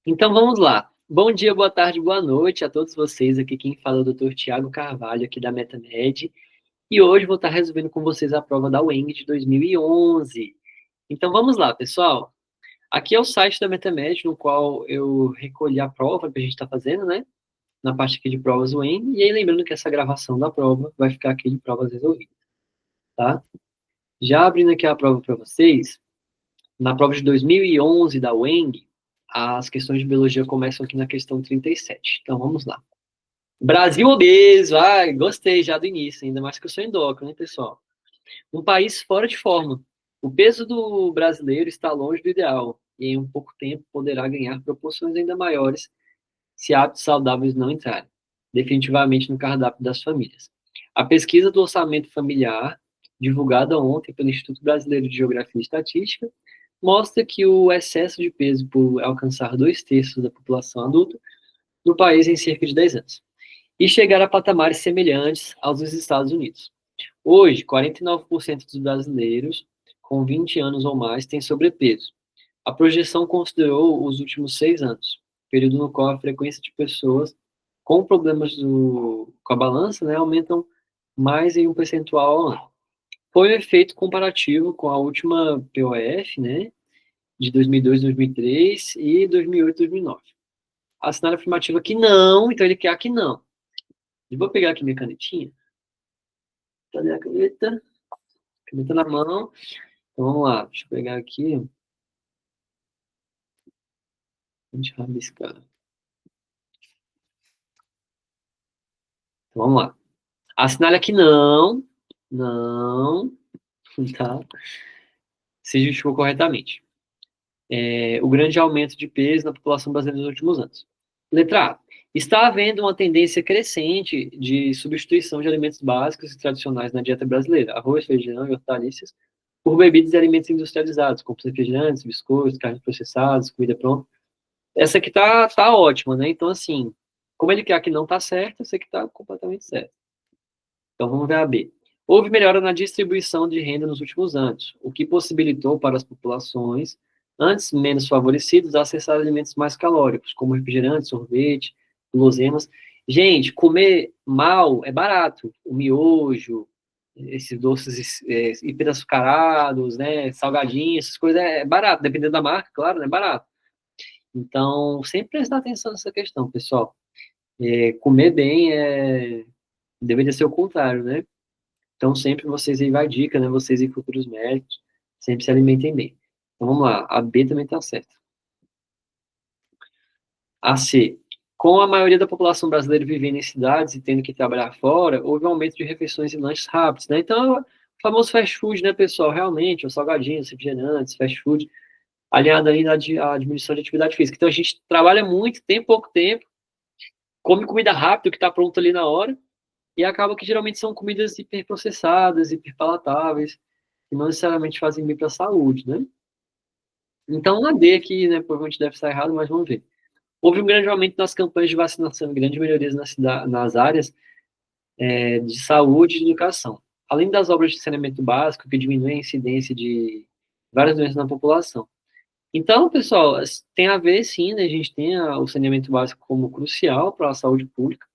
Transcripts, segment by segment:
Então vamos lá. Bom dia, boa tarde, boa noite a todos vocês. Aqui quem fala é o Dr. Tiago Carvalho, aqui da MetaMed. E hoje vou estar resolvendo com vocês a prova da UENG de 2011. Então vamos lá, pessoal. Aqui é o site da MetaMed, no qual eu recolhi a prova que a gente está fazendo, né? Na parte aqui de provas UENG. E aí lembrando que essa gravação da prova vai ficar aqui de provas resolvidas, tá? Já abrindo aqui a prova para vocês, na prova de 2011 da UENG, as questões de biologia começam aqui na questão 37. Então, vamos lá. Brasil obeso. Ai, gostei já do início, ainda mais que eu sou endócrino, hein, pessoal? Um país fora de forma. O peso do brasileiro está longe do ideal e em um pouco tempo poderá ganhar proporções ainda maiores se hábitos saudáveis não entrarem definitivamente no cardápio das famílias. A pesquisa do orçamento familiar, divulgada ontem pelo Instituto Brasileiro de Geografia e Estatística, mostra que o excesso de peso por alcançar 2/3 da população adulta no país em cerca de 10 anos e chegar a patamares semelhantes aos dos Estados Unidos. Hoje, 49% dos brasileiros com 20 anos ou mais têm sobrepeso. A projeção considerou os últimos 6 anos, período no qual a frequência de pessoas com problemas com a balança, né, aumentam mais em um percentual ao ano. Foi um efeito comparativo com a última POF, né, de 2002, 2003 e 2008, 2009. Assinale afirmativa que não, então ele quer que não. Eu vou pegar aqui minha canetinha. Cadê a caneta? Caneta na mão. Então vamos lá, deixa eu pegar aqui. Deixa eu rabiscar. Então vamos lá. Assinale aqui não. Não. Tá? Se justificou corretamente. O grande aumento de peso na população brasileira nos últimos anos. Letra A. Está havendo uma tendência crescente de substituição de alimentos básicos e tradicionais na dieta brasileira, arroz, feijão e hortaliças, por bebidas e alimentos industrializados, como refrigerantes, biscoitos, carnes processadas, comida pronta. Essa aqui tá ótima, né? Então, assim, como ele quer que não tá certo, essa aqui tá completamente certa. Então, vamos ver a B. Houve melhora na distribuição de renda nos últimos anos, o que possibilitou para as populações antes menos favorecidas acessar alimentos mais calóricos, como refrigerantes, sorvete, guloseimas. Gente, comer mal é barato. O miojo, esses doces hiperaçucarados, né, salgadinhos, essas coisas é barato, dependendo da marca, claro, é barato. Então, sempre prestar atenção nessa questão, pessoal. Comer bem deveria ser o contrário, né? Então, sempre vocês aí vai dica, né? Vocês e futuros médicos, sempre se alimentem bem. Então, vamos lá. A B também está certa. A C. Com a maioria da população brasileira vivendo em cidades e tendo que trabalhar fora, houve um aumento de refeições e lanches rápidos, né? Então, o famoso fast food, né, pessoal? Realmente, os salgadinhos, refrigerantes, fast food, aliado ainda à diminuição de atividade física. Então, a gente trabalha muito, tem pouco tempo, come comida rápida, que está pronto ali na hora, e acaba que geralmente são comidas hiperprocessadas, hiperpalatáveis, que não necessariamente fazem bem para a saúde, né? Então, na D aqui, né, provavelmente deve estar errado, mas vamos ver. Houve um grande aumento nas campanhas de vacinação, grandes melhorias nas áreas de saúde e de educação, além das obras de saneamento básico, que diminuem a incidência de várias doenças na população. Então, pessoal, tem a ver, sim, né, a gente tem o saneamento básico como crucial para a saúde pública,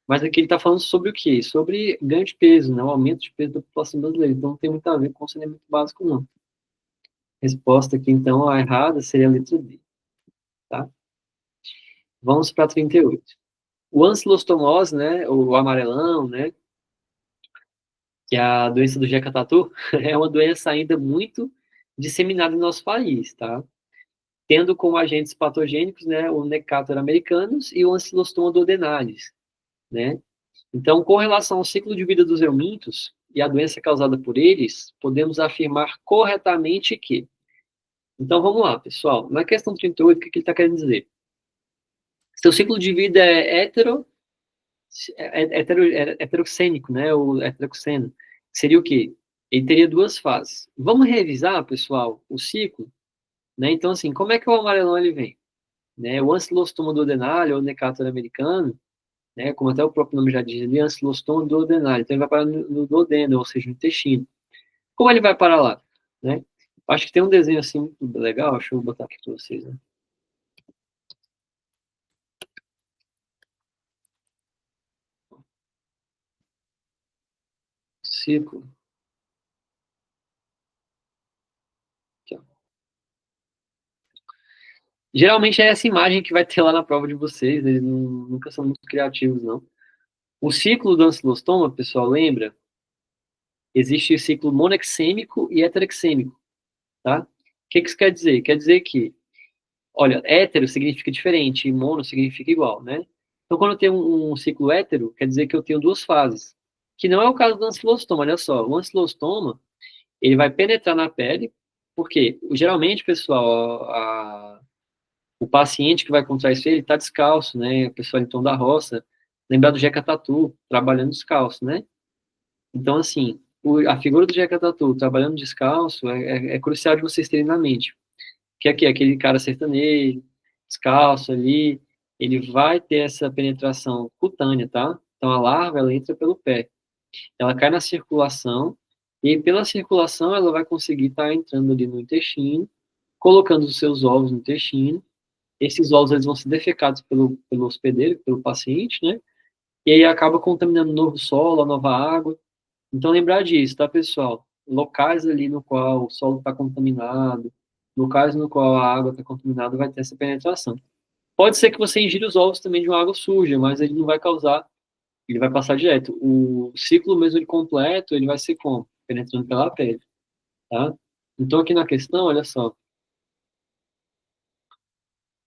mas aqui ele está falando sobre o quê? Sobre ganho de peso, né, o aumento de peso da população brasileira. Então, não tem muito a ver com o saneamento básico, não. Resposta aqui, então, a errada seria a letra D, tá? Vamos para 38. O ancilostomose, né, o amarelão, né, que é a doença do Jeca Tatu, é uma doença ainda muito disseminada no nosso país, tá? Tendo como agentes patogênicos, né, o Necator americanus e o Ancylostoma duodenalis, né? Então, com relação ao ciclo de vida dos eumintos e a doença causada por eles, podemos afirmar corretamente que... Então, vamos lá, pessoal. Na questão 38, o que ele está querendo dizer? Seu ciclo de vida é heteroxênico, né? O heteroxeno. Seria o quê? Ele teria duas fases. Vamos revisar, pessoal, o ciclo, né? Então, assim, como é que o amarelão ele vem? Né? O Ancylostoma duodenale, ou Necator americano, né? Como até o próprio nome já diz, ele é Ancylostoma duodenale. Então, ele vai parar no duodeno, ou seja, no intestino. Como ele vai parar lá? Né? Acho que tem um desenho assim muito legal, deixa eu botar aqui para vocês. Né? ciclo. Aqui, ó. Geralmente é essa imagem que vai ter lá na prova de vocês, eles nunca são muito criativos, não. O ciclo do ancilostoma, pessoal, lembra? Existe o ciclo monexêmico e heterexêmico, tá? O que isso quer dizer? Quer dizer que, olha, hétero significa diferente e mono significa igual, né? Então, quando eu tenho um ciclo hétero, quer dizer que eu tenho duas fases, que não é o caso do ancilostoma, olha só. O ancilostoma, ele vai penetrar na pele, porque geralmente, pessoal, o paciente que vai contrair isso, ele está descalço, né? O pessoal então da roça, lembrar do Jeca Tatu, trabalhando descalço, né? Então, assim, a figura do Jeca Tatu trabalhando descalço é crucial de vocês terem na mente. Que aqui, aquele cara sertanejo, descalço ali, ele vai ter essa penetração cutânea, tá? Então, a larva, ela entra pelo pé. Ela cai na circulação, e pela circulação ela vai conseguir estar entrando ali no intestino, colocando os seus ovos no intestino. Esses ovos eles vão ser defecados pelo hospedeiro, pelo paciente, né? E aí acaba contaminando o novo solo, a nova água. Então, lembrar disso, tá, pessoal? Locais ali no qual o solo está contaminado, locais no qual a água está contaminada, vai ter essa penetração. Pode ser que você ingira os ovos também de uma água suja, mas ele não vai causar, ele vai passar direto. O ciclo mesmo ele completo, ele vai ser como? Penetrando pela pele, tá? Então, aqui na questão, olha só,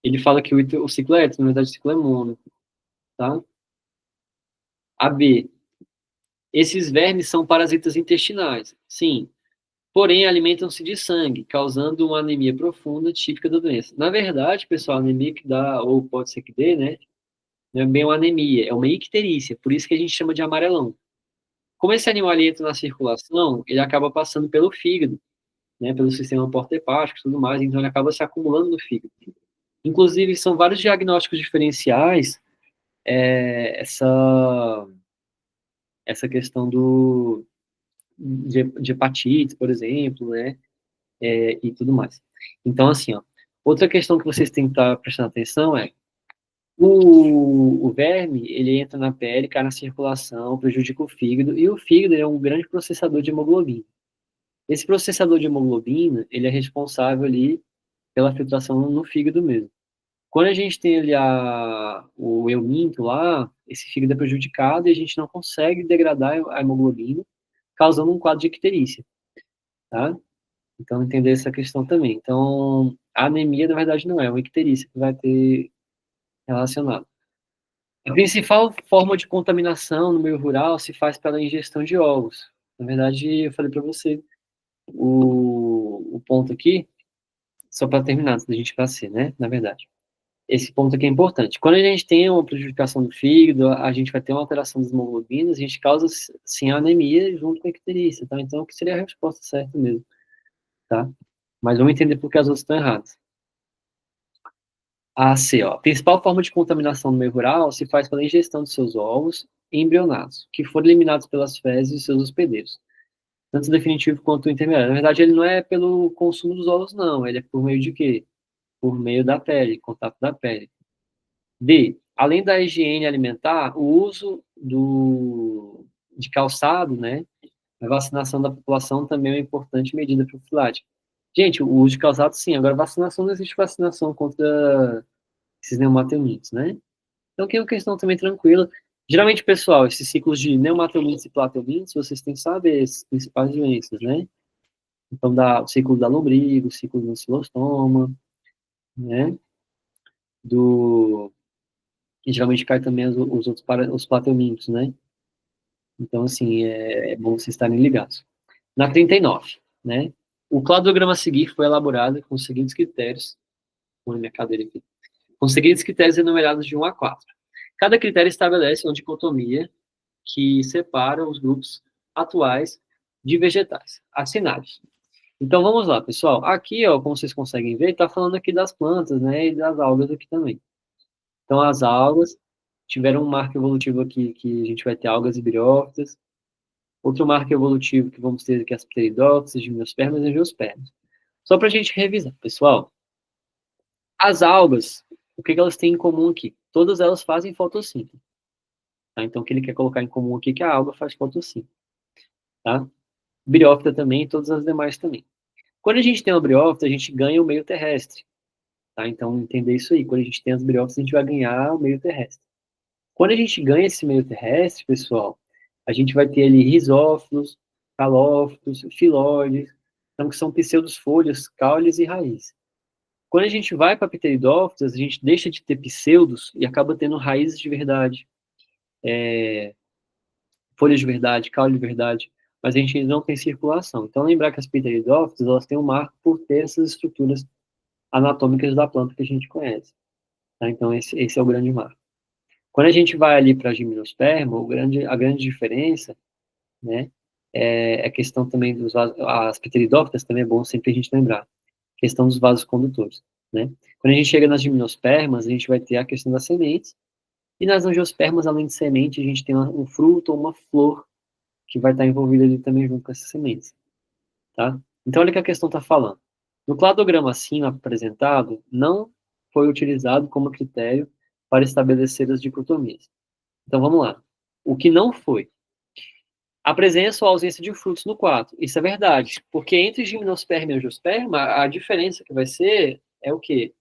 ele fala que o ciclo é hétero, na verdade o ciclo é mono, tá? A B, esses vermes são parasitas intestinais, sim, porém alimentam-se de sangue, causando uma anemia profunda típica da doença. Na verdade, pessoal, a anemia que dá, ou pode ser que dê, né? Não é bem uma anemia, é uma icterícia, por isso que a gente chama de amarelão. Como esse animal ali entra na circulação, ele acaba passando pelo fígado, né? Pelo sistema porta-hepático e tudo mais, então ele acaba se acumulando no fígado. Inclusive, são vários diagnósticos diferenciais, essa questão de hepatite, por exemplo, né? E tudo mais. Então, assim, ó, outra questão que vocês têm que estar prestando atenção é o verme, ele entra na pele, cai na circulação, prejudica o fígado, e o fígado é um grande processador de hemoglobina. Esse processador de hemoglobina, ele é responsável ali pela filtração no fígado mesmo. Quando a gente tem ali o euminto lá, esse fígado é prejudicado e a gente não consegue degradar a hemoglobina, causando um quadro de icterícia, tá? Então, entender essa questão também. Então, a anemia, na verdade, não é uma icterícia que vai ter relacionado. A principal forma de contaminação no meio rural se faz pela ingestão de ovos. Na verdade, eu falei para você o ponto aqui, só para terminar, antes da gente passar, né? Na verdade. Esse ponto aqui é importante. Quando a gente tem uma prejudicação do fígado, a gente vai ter uma alteração das hemoglobinas, a gente causa, sim, a anemia junto com a icterícia, tá? Então, o que seria a resposta certa mesmo, tá? Mas vamos entender por que as outras estão erradas. A C, ó. A principal forma de contaminação no meio rural se faz pela ingestão de seus ovos embrionados, que foram eliminados pelas fezes de seus hospedeiros, tanto o definitivo quanto o intermediário. Na verdade, ele não é pelo consumo dos ovos, não. Ele é por meio de quê? Por meio da pele, contato da pele. D. Além da higiene alimentar, o uso de calçado, né? A vacinação da população também é uma importante medida profilática. Gente, o uso de calçado, sim. Agora, vacinação, não existe vacinação contra esses neumatomites, né? Então, que é uma questão também tranquila. Geralmente, pessoal, esses ciclos de neumatomites e platelmintes, vocês têm que saber as principais doenças, né? Então, o ciclo da lombriga, o ciclo do ancilostoma, né? E geralmente cai também os outros os platelmintos, né? Então, assim, é bom vocês estarem ligados. Na 39, né? O cladograma a seguir foi elaborado com os seguintes critérios. Vou na minha cadeira aqui. Com os seguintes critérios enumerados de 1 a 4. Cada critério estabelece uma dicotomia que separa os grupos atuais de vegetais, assinados. Então, vamos lá, pessoal. Aqui, ó, como vocês conseguem ver, está falando aqui das plantas, né, e das algas aqui também. Então, as algas tiveram um marco evolutivo aqui, que a gente vai ter algas e briófitas. Outro marco evolutivo que vamos ter aqui, as pteridófitas, gimnospermas e angiospermas. Só para a gente revisar, pessoal. As algas, o que elas têm em comum aqui? Todas elas fazem fotossíntese. Tá? Então, o que ele quer colocar em comum aqui é que a alga faz fotossíntese. tá? Briófita também, e todas as demais também. Quando a gente tem uma briófita, a gente ganha o meio terrestre, tá? Então, entender isso aí. Quando a gente tem as briófitas, a gente vai ganhar o meio terrestre. Quando a gente ganha esse meio terrestre, pessoal, a gente vai ter ali risófilos, calófitos, filóides, então, que são pseudosfolhas, caules e raiz. Quando a gente vai para pteridófitas, a gente deixa de ter pseudos e acaba tendo raízes de verdade, folhas de verdade, caule de verdade, mas a gente ainda não tem circulação. Então, lembrar que as pteridófitas, elas têm um marco por ter essas estruturas anatômicas da planta que a gente conhece. Tá? Então, esse é o grande marco. Quando a gente vai ali para a gimnosperma, a grande diferença, né, é a questão também dos vasos, as pteridófitas também é bom sempre a gente lembrar, questão dos vasos condutores, né? Quando a gente chega nas gimnospermas, a gente vai ter a questão das sementes, e nas angiospermas, além de semente, a gente tem um fruto ou uma flor que vai estar envolvida ali também junto com essas sementes, tá? Então, olha o que a questão está falando. No cladograma acima apresentado, não foi utilizado como critério para estabelecer as dicotomias. Então, vamos lá. O que não foi? A presença ou ausência de frutos no quadro. Isso é verdade, porque entre gimnosperma e angiosperma, a diferença que vai ser é o quê?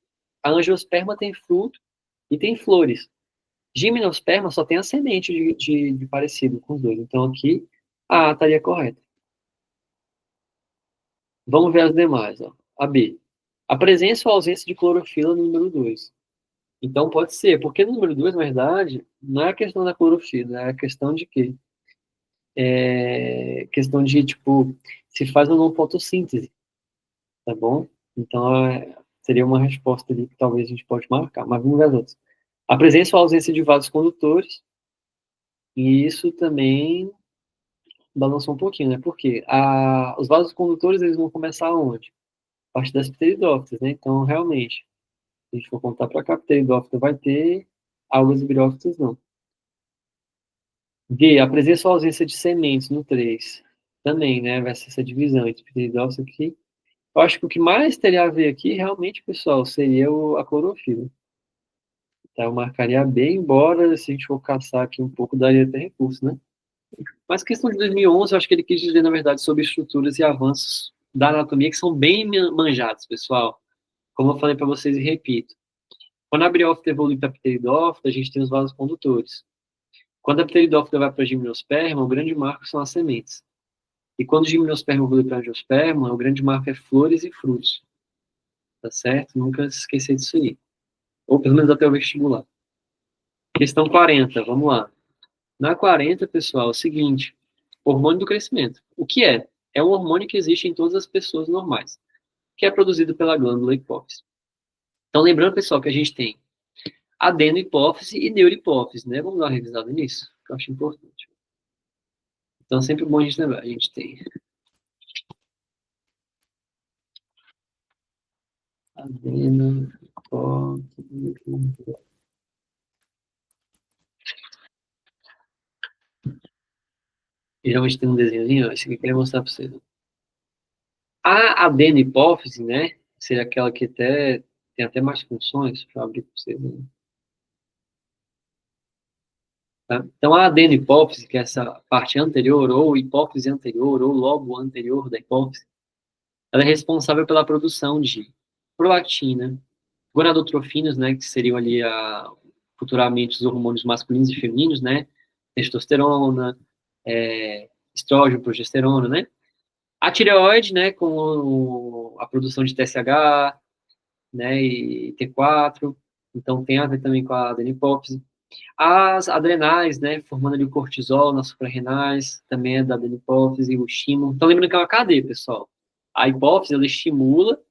A angiosperma tem fruto e tem flores. Gimnosperma só tem a semente de parecido com os dois. Então, aqui, a A estaria correta. Vamos ver as demais. Ó. A B. A presença ou ausência de clorofila no número 2. Então, pode ser, porque no número 2, na verdade, não é a questão da clorofila, é a questão de quê? É questão de, tipo, se faz ou não fotossíntese, tá bom? Então, seria uma resposta ali que talvez a gente pode marcar, mas vamos ver as outras. A presença ou ausência de vasos condutores, e isso também balançou um pouquinho, né? Porque os vasos condutores, eles vão começar onde? A partir das pteridófitas, né? Então, realmente, se a gente for contar para cá, pteridófita vai ter, algas e briófitas não. D, a presença ou ausência de sementes no 3. Também, né? Vai ser essa divisão entre pteridófita aqui. Eu acho que o que mais teria a ver aqui, realmente, pessoal, seria a clorofila. Tá? Eu marcaria B, embora, se a gente for caçar aqui um pouco, daria até recurso, né? Mas questão de 2011, eu acho que ele quis dizer, na verdade, sobre estruturas e avanços da anatomia que são bem manjados, pessoal. Como eu falei para vocês e repito. Quando a briófita evolui para a pteridófita, a gente tem os vasos condutores. Quando a pteridófita vai para a gimnosperma, o grande marco são as sementes. E quando o gimnosperma evolui para a angiosperma, o grande marco é flores e frutos. Tá certo? Nunca se esquecer disso aí. Ou pelo menos até o vestibular. Questão 40, vamos lá. Na 40, pessoal, é o seguinte: hormônio do crescimento. O que é? É um hormônio que existe em todas as pessoas normais, que é produzido pela glândula hipófise. Então, lembrando, pessoal, que a gente tem adenohipófise e neurohipófise, né? Vamos dar uma revisada nisso, que eu acho importante. Então, é sempre bom a gente lembrar. A gente tem adenohipófise. Geralmente tem um desenhozinho, ó, esse aqui eu queria mostrar para vocês. A adenohipófise, né? Seria aquela que tem até mais funções. Deixa eu abrir para vocês. Né? Tá? Então, a adenohipófise, que é essa parte anterior, ou hipófise anterior, ou lobo anterior da hipófise, ela é responsável pela produção de prolactina, gonadotrofinas, né, que seriam ali futuramente os hormônios masculinos e femininos, né, testosterona, estrógeno, progesterona, né, a tireoide, né, com a produção de TSH, né, e T4, então tem a ver também com a adenipófise. As adrenais, né, formando ali o cortisol nas suprarrenais, também é da adenipófise, o estímulo. Então, lembrando que é uma cadeia, pessoal. A hipófise, ela estimula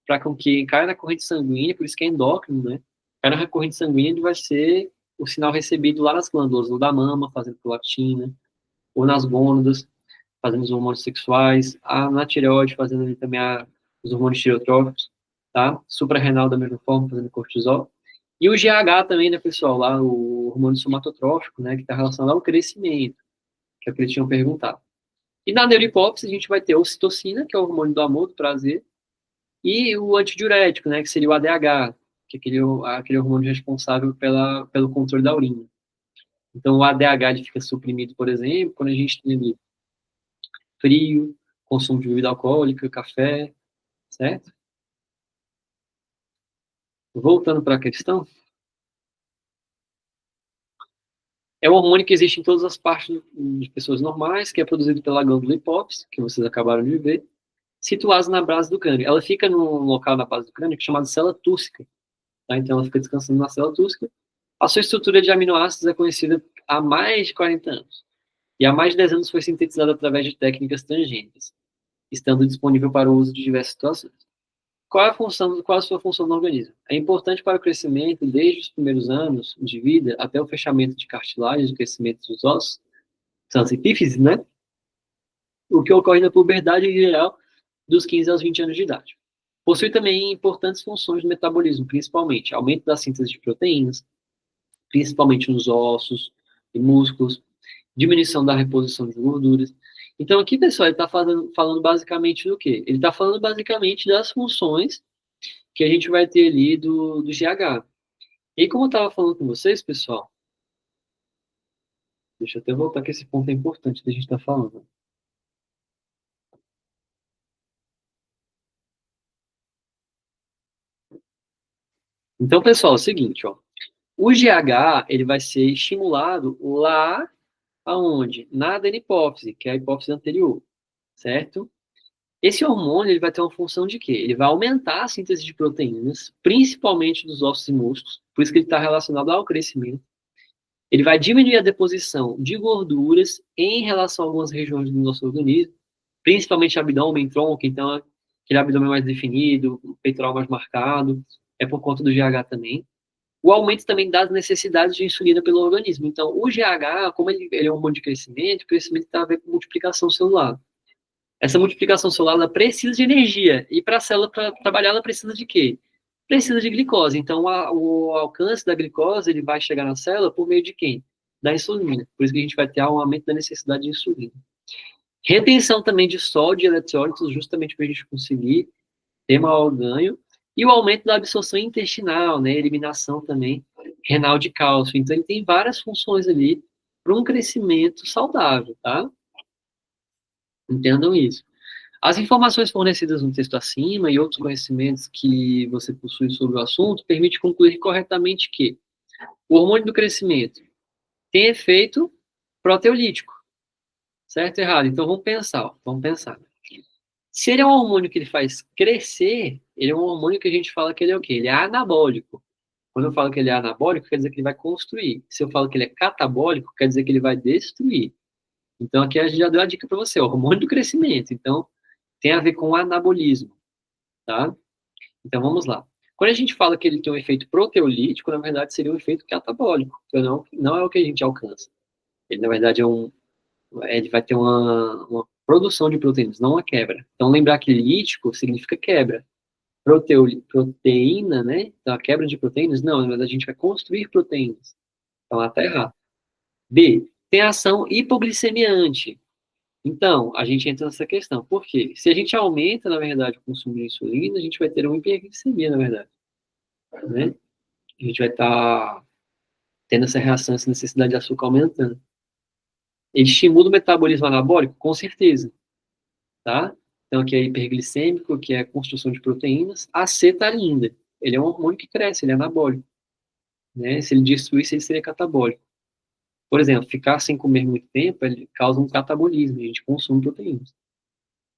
para com que caia na corrente sanguínea, por isso que é endócrino, né? Caia na corrente sanguínea, ele vai ser o sinal recebido lá nas glândulas, ou da mama, fazendo prolactina, ou nas gônadas, fazendo os hormônios sexuais, na tireoide, fazendo ali também os hormônios tireotróficos, tá? Suprarrenal da mesma forma, fazendo cortisol. E o GH também, né, pessoal, lá o hormônio somatotrófico, né, que está relacionado ao crescimento, que é o que eles tinham perguntado. E na neurohipófise a gente vai ter a ocitocina, que é o hormônio do amor, do prazer, e o antidiurético, né, que seria o ADH, que é aquele hormônio responsável pelo controle da urina. Então o ADH ele fica suprimido, por exemplo, quando a gente tem ali frio, consumo de bebida alcoólica, café, certo? Voltando para a questão, é um hormônio que existe em todas as partes de pessoas normais, que é produzido pela glândula hipófise, que vocês acabaram de ver, situada na base do crânio. Ela fica num local na base do crânio que é chamado célula túrcica, tá? Então ela fica descansando na célula túrcica. A sua estrutura de aminoácidos é conhecida há mais de 40 anos. E há mais de 10 anos foi sintetizada através de técnicas transgênicas, estando disponível para o uso de diversas situações. Qual a sua função no organismo? É importante para o crescimento desde os primeiros anos de vida até o fechamento de cartilagens, o crescimento dos ossos, são as epífises, né? O que ocorre na puberdade em geral dos 15 aos 20 anos de idade. Possui também importantes funções no metabolismo, principalmente aumento da síntese de proteínas, principalmente nos ossos e músculos, diminuição da reposição de gorduras. Então, aqui, pessoal, ele está falando basicamente do quê? Ele está falando basicamente das funções que a gente vai ter ali do GH. E como eu estava falando com vocês, pessoal, deixa eu até voltar que esse ponto é importante da gente estar falando. Então, pessoal, é o seguinte, ó. O GH, ele vai ser estimulado lá aonde? Na adenipófise, que é a hipófise anterior, certo? Esse hormônio ele vai ter uma função de quê? Ele vai aumentar a síntese de proteínas, principalmente dos ossos e músculos, por isso que ele está relacionado ao crescimento. Ele vai diminuir a deposição de gorduras em relação a algumas regiões do nosso organismo, principalmente abdômen, tronco, então aquele abdômen mais definido, o peitoral mais marcado, é por conta do GH também. O aumento também das necessidades de insulina pelo organismo. Então, o GH, como ele é um hormônio de crescimento, o crescimento tem a ver com multiplicação celular. Essa multiplicação celular ela precisa de energia. E para a célula para trabalhar, ela precisa de quê? Precisa de glicose. Então, o alcance da glicose ele vai chegar na célula por meio de quem? Da insulina. Por isso que a gente vai ter um aumento da necessidade de insulina. Retenção também de sódio e eletrólitos, justamente para a gente conseguir ter maior ganho. E o aumento da absorção intestinal, né? Eliminação também renal de cálcio. Então, ele tem várias funções ali para um crescimento saudável, tá? Entendam isso. As informações fornecidas no texto acima e outros conhecimentos que você possui sobre o assunto permitem concluir corretamente que o hormônio do crescimento tem efeito proteolítico, certo ou errado? Então vamos pensar, ó, vamos pensar. Se ele é um hormônio que ele faz crescer, ele é um hormônio que a gente fala que ele é o quê? Ele é anabólico. Quando eu falo que ele é anabólico, quer dizer que ele vai construir. Se eu falo que ele é catabólico, quer dizer que ele vai destruir. Então aqui a gente já deu a dica para você, ó, hormônio do crescimento. Então tem a ver com anabolismo, tá? Então vamos lá. Quando a gente fala que ele tem um efeito proteolítico, na verdade seria um efeito catabólico, que não é o que a gente alcança. Ele, na verdade, ele vai ter uma produção de proteínas, não uma quebra. Então lembrar que lítico significa quebra. Proteína, né? Então a quebra de proteínas, não, na verdade a gente vai construir proteínas. Então ela está errada. B, tem ação hipoglicemiante. Então, a gente entra nessa questão. Por quê? Se a gente aumenta, na verdade, o consumo de insulina, a gente vai ter uma hiperglicemia, na verdade. Né? A gente vai estar tendo essa reação, essa necessidade de açúcar aumentando. Ele estimula o metabolismo anabólico? Com certeza. Tá? Então, aqui é hiperglicêmico, que é a construção de proteínas. A acetalinda. Ele é um hormônio que cresce, ele é anabólico. Né? Se ele destruísse, ele seria catabólico. Por exemplo, ficar sem comer muito tempo, ele causa um catabolismo, a gente consome proteínas.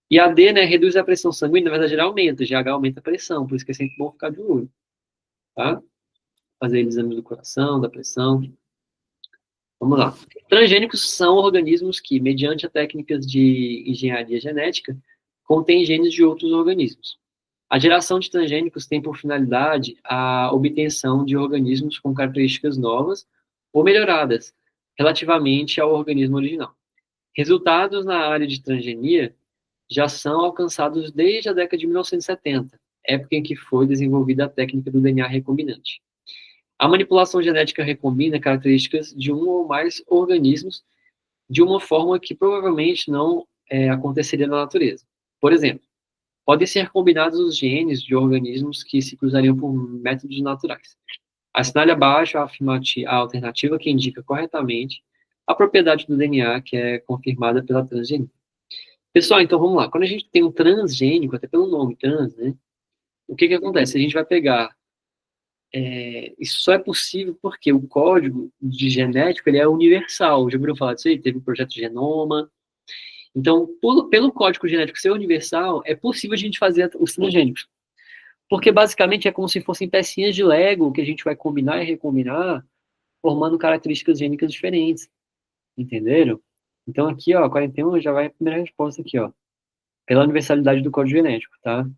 E a D, né, reduz a pressão sanguínea, na verdade, ele aumenta, GH aumenta a pressão, por isso que é sempre bom ficar de olho, tá? Fazer exames do coração, da pressão. Vamos lá. Transgênicos são organismos que, mediante técnicas de engenharia genética, contêm genes de outros organismos. A geração de transgênicos tem por finalidade a obtenção de organismos com características novas ou melhoradas relativamente ao organismo original. Resultados na área de transgenia já são alcançados desde a década de 1970, época em que foi desenvolvida a técnica do DNA recombinante. A manipulação genética recombina características de um ou mais organismos de uma forma que provavelmente não aconteceria na natureza. Por exemplo, podem ser combinados os genes de organismos que se cruzariam por métodos naturais. Assinale abaixo a alternativa que indica corretamente a propriedade do DNA que é confirmada pela transgenia. Pessoal, então vamos lá. Quando a gente tem um transgênico, até pelo nome trans, né? O que acontece? A gente vai pegar. Isso só é possível porque o código de genético ele é universal. Já ouviram falar disso aí? Teve o projeto Genoma. Então, pelo código genético ser universal, é possível a gente fazer os transgênicos. Porque basicamente é como se fossem pecinhas de Lego que a gente vai combinar e recombinar, formando características gênicas diferentes. Entenderam? Então aqui, ó, 41 já vai a primeira resposta aqui, ó. Pela universalidade do código genético, tá?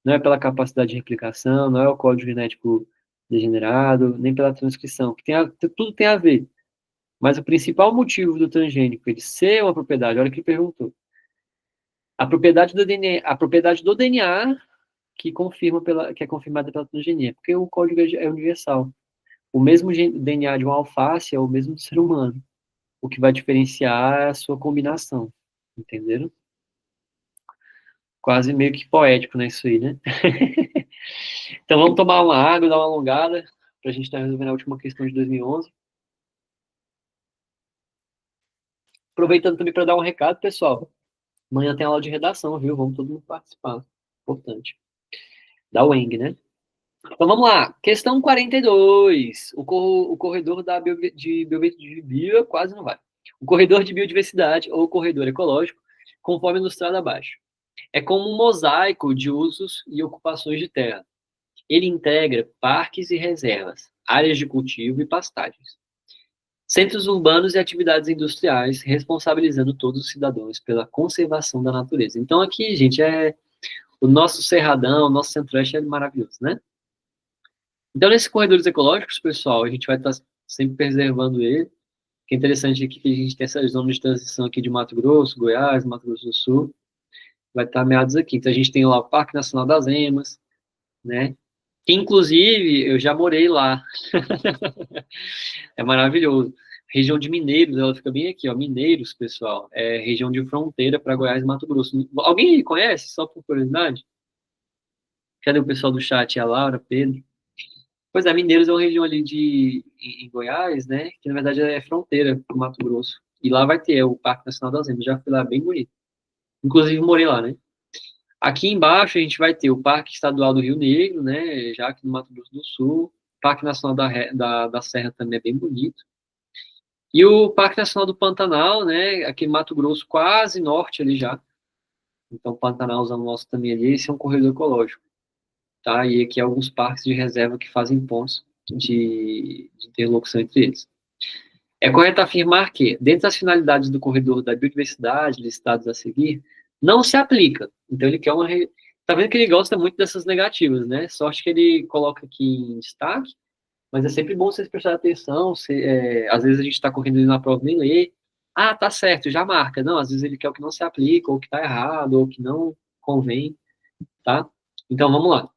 Não é pela capacidade de replicação, não é o código genético degenerado, nem pela transcrição, que tudo tem a ver. Mas o principal motivo do transgênico ele ser uma propriedade, olha o que ele perguntou. A propriedade do DNA que é confirmada pela transgenia, porque o código é universal. O mesmo DNA de uma alface é o mesmo do ser humano. O que vai diferenciar é a sua combinação. Entenderam? Quase meio que poético, né, isso aí, né? Então vamos tomar uma água, dar uma alongada, para a gente estar resolvendo a última questão de 2011. Aproveitando também para dar um recado, pessoal. Amanhã tem aula de redação, viu? Vamos todo mundo participar. Importante. Da UENG, né? Então vamos lá. Questão 42. O corredor de bio quase não vai. O corredor de biodiversidade ou corredor ecológico, conforme ilustrado abaixo. É como um mosaico de usos e ocupações de terra. Ele integra parques e reservas, áreas de cultivo e pastagens, centros urbanos e atividades industriais, responsabilizando todos os cidadãos pela conservação da natureza. Então aqui, gente, o nosso Cerradão, o nosso Centro-Oeste é maravilhoso, né? Então, nesses corredores ecológicos, pessoal, a gente vai estar sempre preservando ele. Que é interessante aqui que a gente tem essas zonas de transição aqui de Mato Grosso, Goiás, Mato Grosso do Sul, vai estar meados aqui. Então, a gente tem lá o Parque Nacional das Emas, né? Que, inclusive, eu já morei lá. É maravilhoso. A região de Mineiros, ela fica bem aqui, ó. Mineiros, pessoal, é região de fronteira para Goiás e Mato Grosso. Alguém conhece, só por curiosidade? Cadê o pessoal do chat? A Laura, Pedro? Pois é, Mineiros é uma região ali em Goiás, né? Que na verdade é fronteira com Mato Grosso. E lá vai ter o Parque Nacional das Emas. Já fui lá, bem bonito. Inclusive morei lá, né? Aqui embaixo a gente vai ter o Parque Estadual do Rio Negro, né? Já aqui no Mato Grosso do Sul. O Parque Nacional da Serra também é bem bonito. E o Parque Nacional do Pantanal, né? Aqui em Mato Grosso, quase norte ali já. Então, Pantanalzão nosso também ali. Esse é um corredor ecológico, tá? E aqui alguns parques de reserva que fazem pontos de interlocução entre eles. É correto afirmar que, dentro das finalidades do corredor da biodiversidade listados a seguir, não se aplica. Então, ele quer uma. Tá vendo que ele gosta muito dessas negativas, né? Sorte que ele coloca aqui em destaque, mas é sempre bom vocês prestarem atenção. Às vezes a gente está correndo ali na prova e nem lê. Ah, tá certo, já marca. Não, às vezes ele quer o que não se aplica, ou que tá errado, ou que não convém, tá? Então, vamos lá.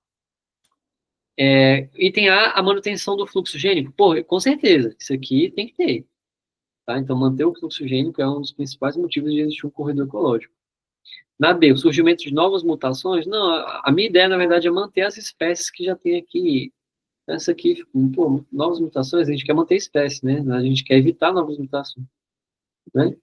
Item A manutenção do fluxo gênico. Pô, com certeza, isso aqui tem que ter. Tá? Então, manter o fluxo gênico é um dos principais motivos de existir um corredor ecológico. Na B, o surgimento de novas mutações. Não, a minha ideia, na verdade, é manter as espécies que já tem aqui. Essa aqui, pô, novas mutações, a gente quer manter a espécie, né? A gente quer evitar novas mutações. Né?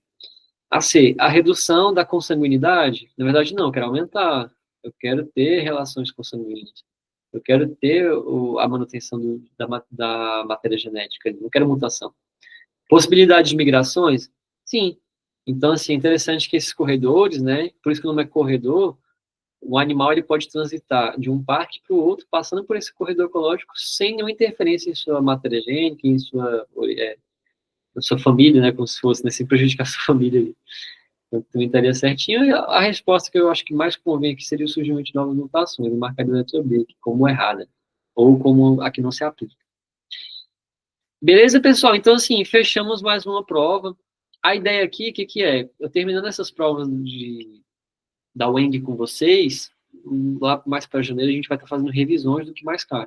A C, a redução da consanguinidade. Na verdade, não, eu quero aumentar. Eu quero ter relações consanguíneas. Eu quero ter a manutenção da matéria genética. Não quero mutação. Possibilidade de migrações? Sim. Então, assim, é interessante que esses corredores, né? Por isso que o nome é corredor, o animal ele pode transitar de um parque para o outro, passando por esse corredor ecológico, sem nenhuma interferência em sua matéria gênica, na sua família, né? Como se fosse, né? Sem prejudicar a sua família ali. Então, também estaria certinho. E a resposta que eu acho que mais convém aqui seria o surgimento de novas mutações, o marcador da letra B, como errada, ou como a que não se aplica. Beleza, pessoal? Então, assim, fechamos mais uma prova. A ideia aqui, o que é? Eu terminando essas provas da UENG com vocês, lá mais para janeiro a gente vai estar fazendo revisões do que mais cai.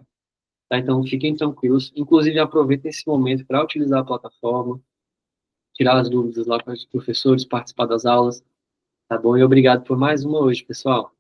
Tá? Então, fiquem tranquilos. Inclusive, aproveitem esse momento para utilizar a plataforma, tirar as dúvidas lá para os professores, participar das aulas. Tá bom? E obrigado por mais uma hoje, pessoal.